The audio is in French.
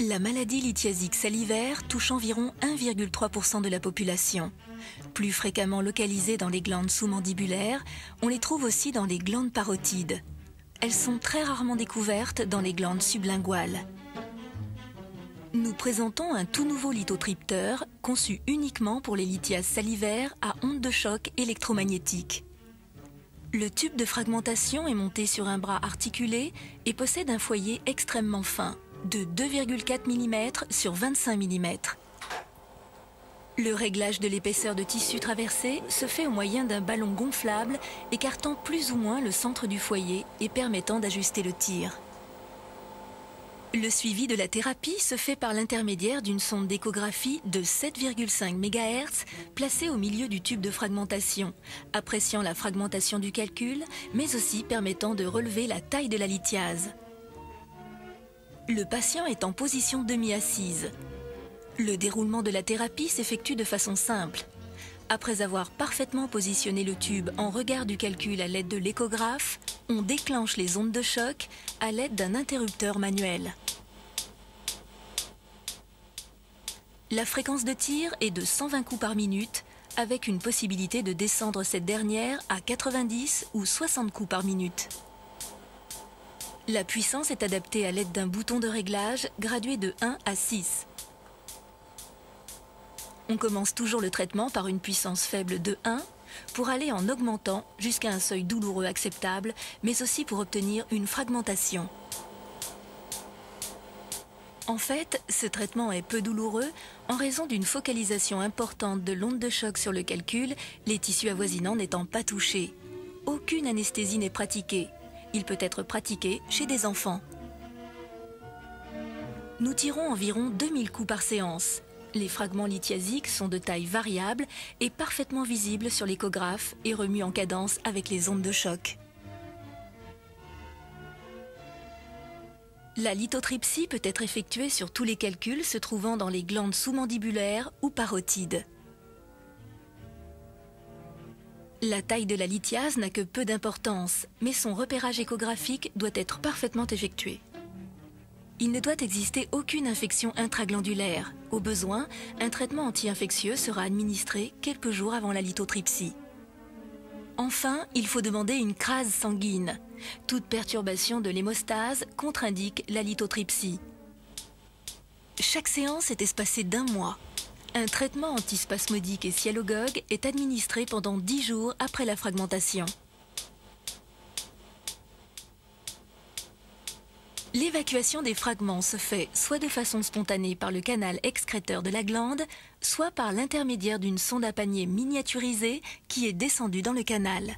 La maladie lithiasique salivaire touche environ 1,3% de la population. Plus fréquemment localisées dans les glandes sous-mandibulaires, on les trouve aussi dans les glandes parotides. Elles sont très rarement découvertes dans les glandes sublinguales. Nous présentons un tout nouveau lithotripteur conçu uniquement pour les lithiases salivaires à ondes de choc électromagnétiques. Le tube de fragmentation est monté sur un bras articulé et possède un foyer extrêmement fin, de 2,4 mm sur 25 mm. Le réglage de l'épaisseur de tissu traversé se fait au moyen d'un ballon gonflable écartant plus ou moins le centre du foyer et permettant d'ajuster le tir. Le suivi de la thérapie se fait par l'intermédiaire d'une sonde d'échographie de 7,5 MHz placée au milieu du tube de fragmentation, appréciant la fragmentation du calcul, mais aussi permettant de relever la taille de la lithiase. Le patient est en position demi-assise. Le déroulement de la thérapie s'effectue de façon simple. Après avoir parfaitement positionné le tube en regard du calcul à l'aide de l'échographe, on déclenche les ondes de choc à l'aide d'un interrupteur manuel. La fréquence de tir est de 120 coups par minute, avec une possibilité de descendre cette dernière à 90 ou 60 coups par minute. La puissance est adaptée à l'aide d'un bouton de réglage gradué de 1 à 6. On commence toujours le traitement par une puissance faible de 1 pour aller en augmentant jusqu'à un seuil douloureux acceptable, mais aussi pour obtenir une fragmentation. En fait, ce traitement est peu douloureux en raison d'une focalisation importante de l'onde de choc sur le calcul, les tissus avoisinants n'étant pas touchés. Aucune anesthésie n'est pratiquée. Il peut être pratiqué chez des enfants. Nous tirons environ 2000 coups par séance. Les fragments lithiasiques sont de taille variable et parfaitement visibles sur l'échographe et remuent en cadence avec les ondes de choc. La lithotripsie peut être effectuée sur tous les calculs se trouvant dans les glandes sous-mandibulaires ou parotides. La taille de la lithiase n'a que peu d'importance, mais son repérage échographique doit être parfaitement effectué. Il ne doit exister aucune infection intraglandulaire. Au besoin, un traitement anti-infectieux sera administré quelques jours avant la lithotripsie. Enfin, il faut demander une crase sanguine. Toute perturbation de l'hémostase contre-indique la lithotripsie. Chaque séance est espacée d'1 mois. Un traitement antispasmodique et sialogogue est administré pendant 10 jours après la fragmentation. L'évacuation des fragments se fait soit de façon spontanée par le canal excréteur de la glande, soit par l'intermédiaire d'une sonde à panier miniaturisée qui est descendue dans le canal.